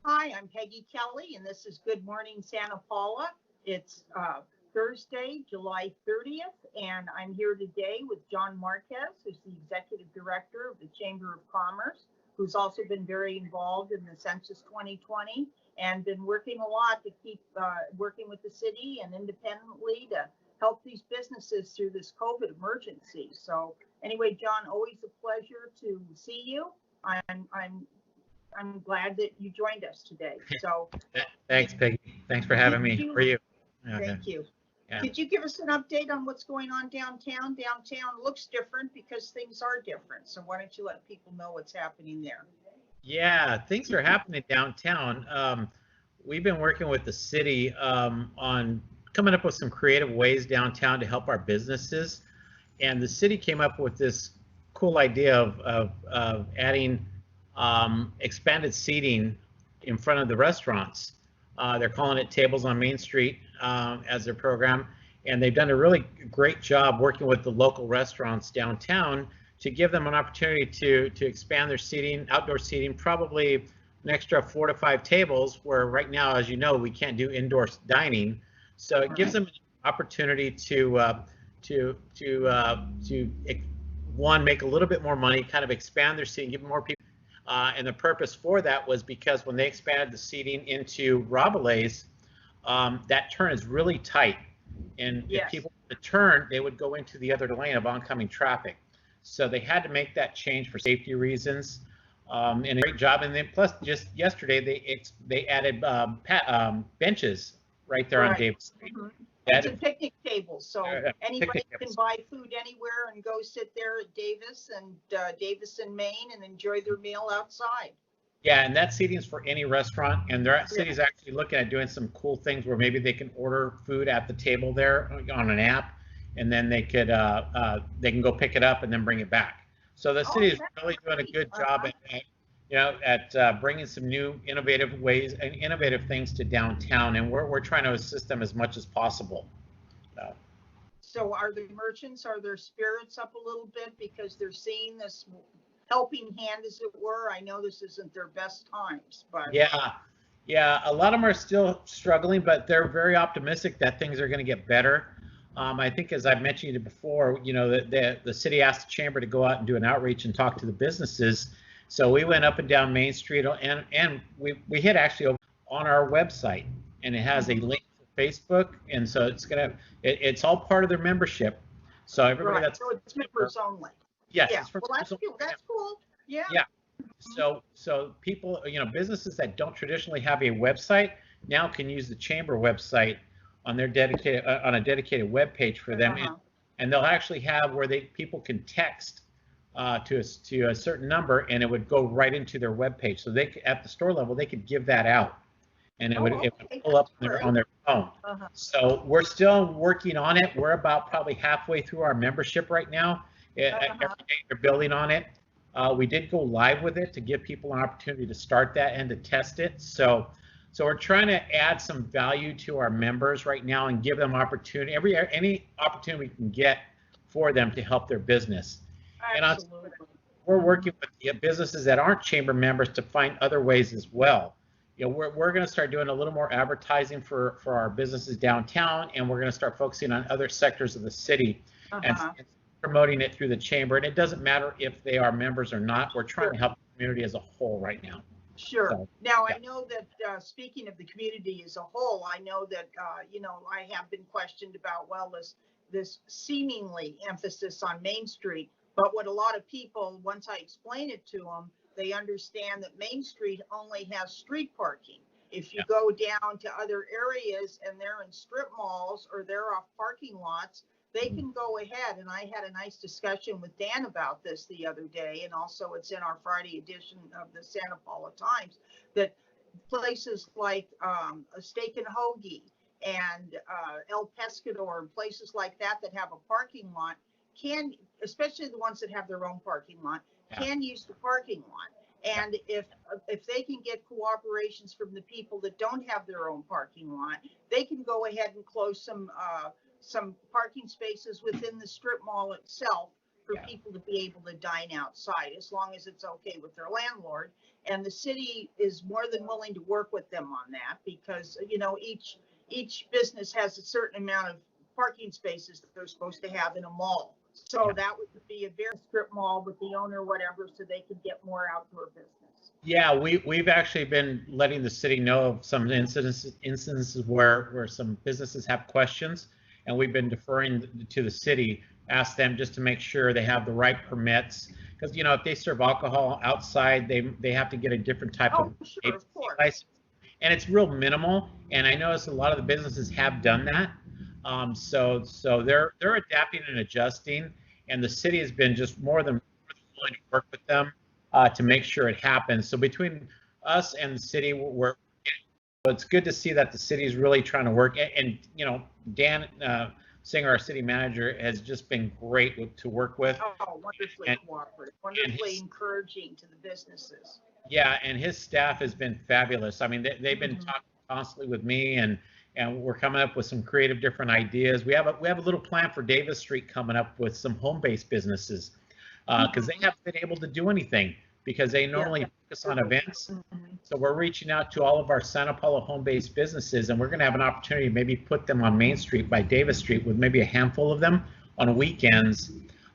Hi, I'm Peggy Kelly, and this is Good Morning Santa Paula. It's Thursday, July 30th, and I'm here today with John Marquez, who's the Executive Director of the Chamber of Commerce, who's also been very involved in the Census 2020 and been working a lot to keep working with the city and independently to help these businesses through this COVID emergency. So anyway, John, always a pleasure to see you. I'm glad that you joined us today. So Thanks, Peggy. Thanks for having me. How are you? Okay. Thank you. Yeah. Could you give us an update on what's going on downtown? Downtown looks different because things are different. So why don't you let people know what's happening there? Yeah, things are happening downtown. We've been working with the city on coming up with some creative ways downtown to help our businesses. And the city came up with this cool idea of adding expanded seating in front of the restaurants. They're calling it Tables on Main Street as their program, and they've done a really great job working with the local restaurants downtown to give them an opportunity to expand their seating, outdoor seating, probably an extra 4 to 5 tables, where right now, as you know, we can't do indoor dining. So it gives them an opportunity to one, make a little bit more money, kind of expand their seating, give more people. And the purpose for that was because when they expanded the seating into Rabelais, that turn is really tight. And Yes. if people would turn, they would go into the other lane of oncoming traffic. So they had to make that change for safety reasons. And a great job. And then plus, just yesterday, they added benches right there on Davis Street. Mm-hmm. It's a picnic table, so anybody can buy food anywhere and go sit there at Davis and Davis and Main and enjoy their meal outside. Yeah, and that seating is for any restaurant, and their city's actually looking at doing some cool things where maybe they can order food at the table there on an app, and then they can go pick it up and then bring it back. So the city is really doing a good job at bringing some new innovative ways and innovative things to downtown, and we're trying to assist them as much as possible. So are the merchants, are their spirits up a little bit because they're seeing this helping hand, as it were? I know this isn't their best times, but yeah, a lot of them are still struggling, but they're very optimistic that things are going to get better. I think, as I've mentioned before, the city asked the chamber to go out and do an outreach and talk to the businesses. So we went up and down Main Street, and we hit actually on our website, and it has a link to Facebook, and so it's all part of their membership. So everybody so it's members only. Yes. Yeah. Well, that's cool. Yeah. Yeah. So people, businesses that don't traditionally have a website now can use the chamber website on their on a dedicated web page for them, and they'll actually have where people can text to a certain number, and it would go right into their web page. So at the store level, they could give that out, and it would pull up on their phone. So we're still working on it. We're about probably halfway through our membership right now. Every day they're building on it. We did go live with it to give people an opportunity to start that and to test it. So we're trying to add some value to our members right now and give them opportunity, any opportunity we can get for them to help their business. Absolutely. And we're working with the businesses that aren't chamber members to find other ways as well. We're going to start doing a little more advertising for our businesses downtown, and we're going to start focusing on other sectors of the city and promoting it through the chamber. And it doesn't matter if they are members or not. We're trying to help the community as a whole right now. Sure. So, now, I know that speaking of the community as a whole, I know that, I have been questioned about, this seemingly emphasis on Main Street. But what a lot of people, once I explain it to them, they understand that Main Street only has street parking. If you go down to other areas and they're in strip malls or they're off parking lots, they can go ahead. And I had a nice discussion with Dan about this the other day, and also it's in our Friday edition of the Santa Paula Times, that places like a Steak and Hoagie and El Pescador and places like that have a parking lot especially the ones that have their own parking lot, can use the parking lot. And if they can get cooperations from the people that don't have their own parking lot, they can go ahead and close some parking spaces within the strip mall itself for people to be able to dine outside, as long as it's okay with their landlord. And the city is more than willing to work with them on that, because, you know, each business has a certain amount of parking spaces that they're supposed to have in a mall. So that would be a very strip mall with the owner, whatever, so they could get more outdoor business. Yeah, we've actually been letting the city know of some instances where some businesses have questions, and we've been deferring to the city, ask them just to make sure they have the right permits, because, you know, if they serve alcohol outside, they have to get a different type of Sure, of course. license, and it's real minimal. And I notice a lot of the businesses have done that, so they're adapting and adjusting, and the city has been just more than willing to work with them to make sure it happens. So between us and the city, it's good to see that the city is really trying to work. And you know, Dan Singer, our city manager, has just been great to work with. Oh, wonderfully cooperative, wonderfully encouraging to the businesses. Yeah, and his staff has been fabulous. I mean, they've been talking constantly with me, and we're coming up with some creative different ideas. We have a little plan for Davis Street coming up with some home-based businesses, because they haven't been able to do anything because they normally focus on events. So we're reaching out to all of our Santa Paula home-based businesses, and we're going to have an opportunity to maybe put them on Main Street by Davis Street with maybe a handful of them on weekends,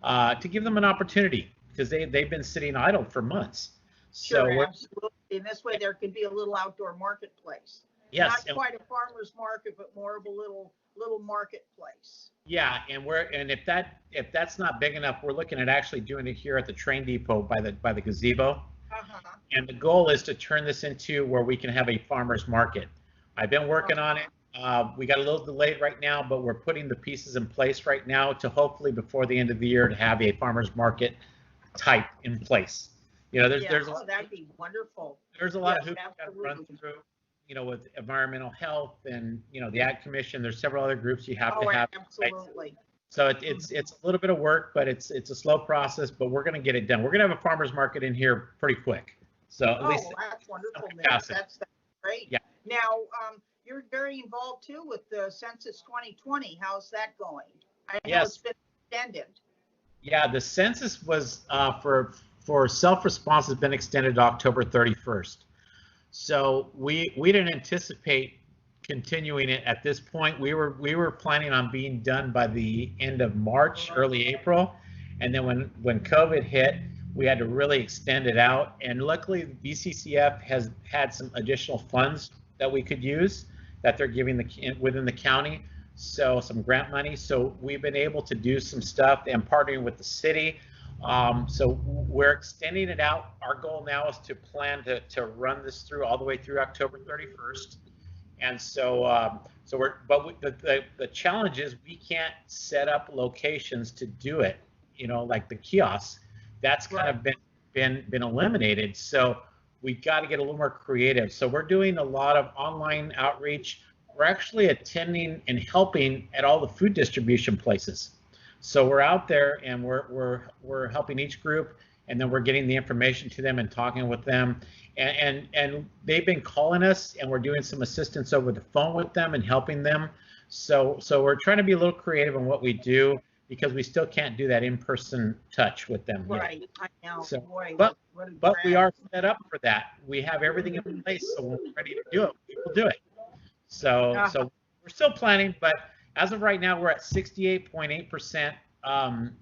to give them an opportunity, because they've been sitting idle for months. Sure, absolutely. And this way there could be a little outdoor marketplace. Yes. Not quite a farmer's market, but more of a little marketplace. Yeah, and if that's not big enough, we're looking at actually doing it here at the train depot by the gazebo. And the goal is to turn this into where we can have a farmer's market. I've been working on it. We got a little delayed right now, but we're putting the pieces in place right now to hopefully before the end of the year to have a farmer's market type in place. You know, there's that'd be wonderful. There's a lot of hoops got to run through, you know, with environmental health and, you know, the Ag Commission. There's several other groups you have to have. Absolutely. So it's a little bit of work, but it's a slow process, but we're going to get it done. We're going to have a farmer's market in here pretty quick. So at least that's wonderful. That's great. Yeah. Now, you're very involved too with the Census 2020. How's that going? I know it's been extended. Yeah, the census was for self-response has been extended to October 31st. So we didn't anticipate continuing it at this point. We were planning on being done by the end of March, early April, and then when COVID hit, we had to really extend it out. And luckily, BCCF has had some additional funds that we could use that they're giving within the county. So some grant money. So we've been able to do some stuff and partnering with the city. So we're extending it out. Our goal now is to plan to run this through all the way through October 31st. And so, the challenge is we can't set up locations to do it, you know, like the kiosks. That's kind of been eliminated. So we got to get a little more creative. So we're doing a lot of online outreach. We're actually attending and helping at all the food distribution places. So we're out there and we're helping each group, and then we're getting the information to them and talking with them. And they've been calling us, and we're doing some assistance over the phone with them and helping them. So we're trying to be a little creative in what we do, because we still can't do that in-person touch with them yet. Right, I know. So, boy, but we are set up for that. We have everything in place, so when we're ready to do it, we'll do it. So we're still planning, but as of right now, we're at 68.8%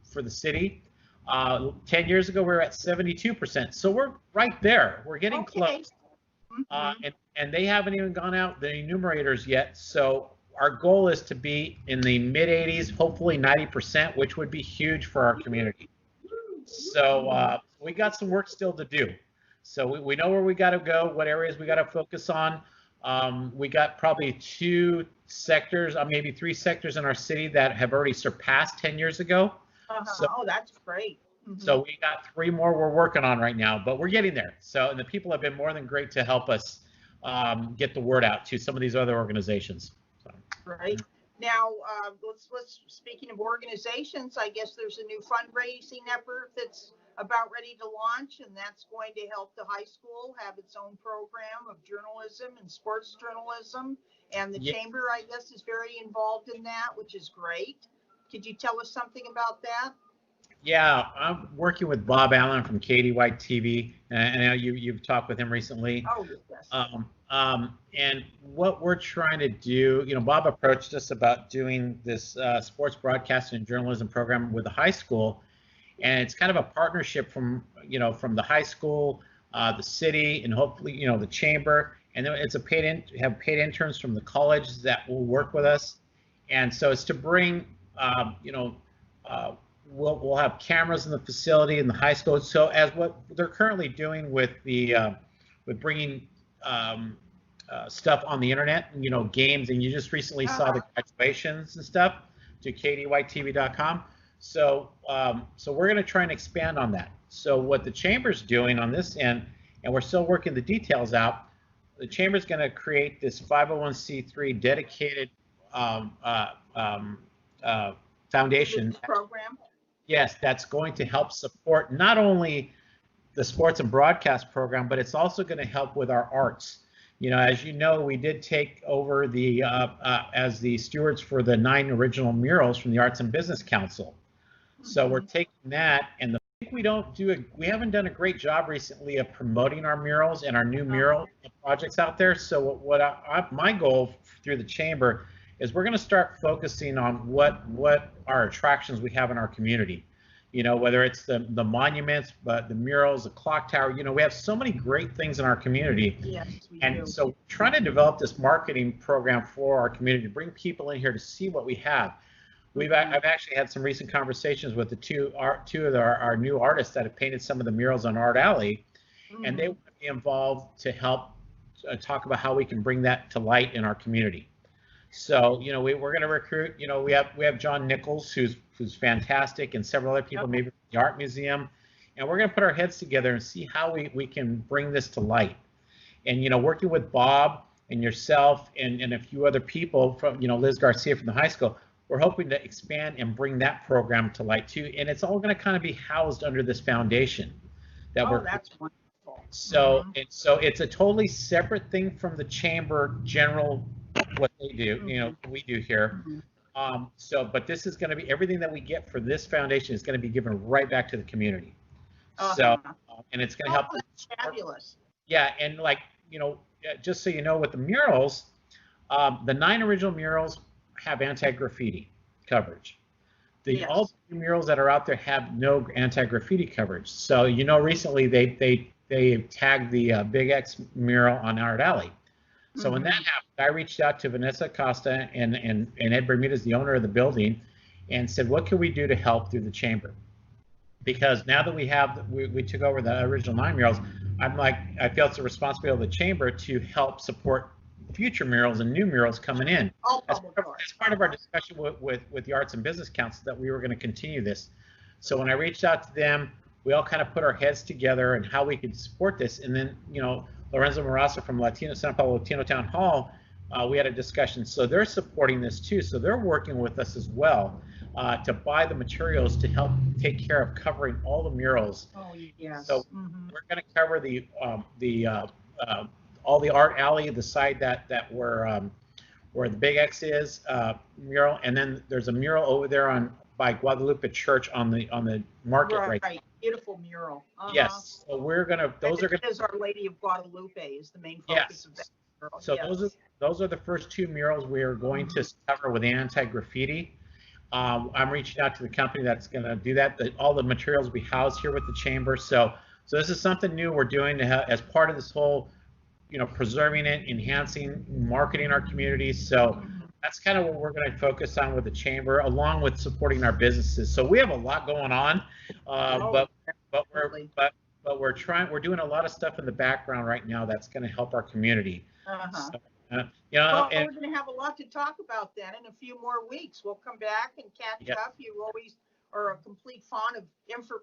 for the city. 10 years ago, we were at 72%. So we're right there. We're getting close. And they haven't even gone out the enumerators yet. So our goal is to be in the mid 80s, hopefully 90%, which would be huge for our community. So we got some work still to do. So we know where we got to go, what areas we got to focus on. We got probably 2 sectors, maybe 3 sectors in our city that have already surpassed 10 years ago. So, that's great. So we got 3 more we're working on right now, but we're getting there. So, and the people have been more than great to help us get the word out to some of these other organizations. So. Right. Now, let's speaking of organizations, I guess there's a new fundraising effort that's about ready to launch, and that's going to help the high school have its own program of journalism and sports journalism. And the chamber, I guess, is very involved in that, which is great. Could you tell us something about that? Yeah, I'm working with Bob Allen from KDY TV, and I know you've talked with him recently. Oh, yes. And what we're trying to do, Bob approached us about doing this sports broadcasting and journalism program with the high school, and it's kind of a partnership from the high school, the city, and hopefully the chamber, and then it's have paid interns from the college that will work with us, and so it's to bring uh, we'll have cameras in the facility in the high school. So as what they're currently doing with with bringing stuff on the internet, games, and you just recently saw the graduations and stuff to kdytv.com. So we're going to try and expand on that. So what the chamber's doing on this end, and we're still working the details out, the chamber's going to create this 501c3 dedicated foundation program. Yes, that's going to help support not only the sports and broadcast program, but it's also going to help with our arts. As you know, we did take over as the stewards for the 9 original murals from the Arts and Business Council. So we're taking that, and we haven't done a great job recently of promoting our murals and our new mural projects out there. So my goal through the chamber is we're going to start focusing on what our attractions we have in our community. Whether it's the monuments, but the murals, the clock tower. We have so many great things in our community. Yes, we do. So trying to develop this marketing program for our community, to bring people in here to see what we have. I've actually had some recent conversations with the two of our new artists that have painted some of the murals on Art Alley, and they want to be involved to help talk about how we can bring that to light in our community. So we're going to recruit. We have John Nichols, who's fantastic, and several other people, maybe from the art museum, and we're going to put our heads together and see how we can bring this to light. And working with Bob and yourself and a few other people from Liz Garcia from the high school, we're hoping to expand and bring that program to light too. And it's all going to kind of be housed under this foundation that that's wonderful. So it's a totally separate thing from the chamber general, what they do, we do here. But this is going to be everything that we get for this foundation is going to be given right back to the community. And it's going to help. That's fabulous. Yeah, and just so you know, with the murals, the 9 original murals have anti-graffiti coverage. All the murals that are out there have no anti-graffiti coverage. So recently they tagged the Big X mural on Art Alley. So when that happened, I reached out to Vanessa Costa and Ed Bermudez, the owner of the building, and said, what can we do to help through the chamber? Because now that we took over the original 9 murals, I feel it's a responsibility of the chamber to help support future murals and new murals coming in. As part of our discussion with the Arts and Business Council, that we were going to continue this. So when I reached out to them, we all kind of put our heads together and how we could support this. And then, Lorenzo Marasa from Santa Paula Latino Town Hall, we had a discussion. So they're supporting this too. So they're working with us as well to buy the materials to help take care of covering all the murals. Oh, yes. So we're going to cover all the Art Alley, the side that where the Big X is mural, and then there's a mural over there by Guadalupe Church on the market right. Beautiful mural. Yes. So we're gonna. Those are gonna. Because Our Lady of Guadalupe is the main focus of that mural. So those are the first 2 murals we are going to cover with anti-graffiti. I'm reaching out to the company that's going to do that. All the materials will be housed here with the chamber. So this is something new we're doing as part of this whole, preserving it, enhancing, marketing our community. So that's kind of what we're going to focus on with the chamber, along with supporting our businesses. So we have a lot going on, but we're doing a lot of stuff in the background right now that's going to help our community. So, we're going to have a lot to talk about then in a few more weeks. We'll come back and catch up. You always are a complete fan of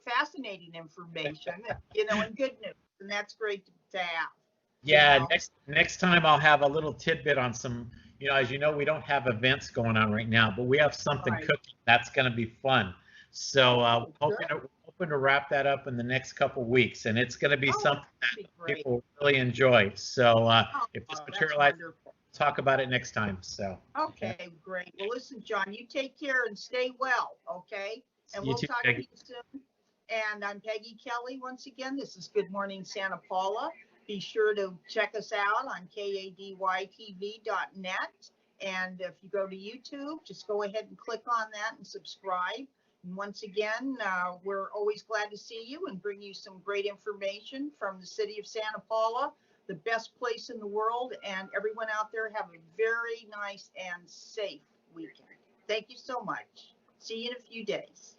fascinating information, and good news, and that's great to have. Yeah, next time I'll have a little tidbit on some. As you know, we don't have events going on right now, but we have something cooking that's going to be fun. So hoping to wrap that up in the next couple of weeks, and it's going to be something that people really enjoy. So if this materializes, talk about it next time. So okay, great. Well, listen, John, you take care and stay well. Okay. And You we'll too, talk to you Peggy. soon. And I'm Peggy Kelly once again. This is Good Morning Santa Paula. Be sure to check us out on kadytv.net. And if you go to YouTube, just go ahead and click on that and subscribe. And once again, we're always glad to see you and bring you some great information from the city of Santa Paula, the best place in the world. And everyone out there have a very nice and safe weekend. Thank you so much. See you in a few days.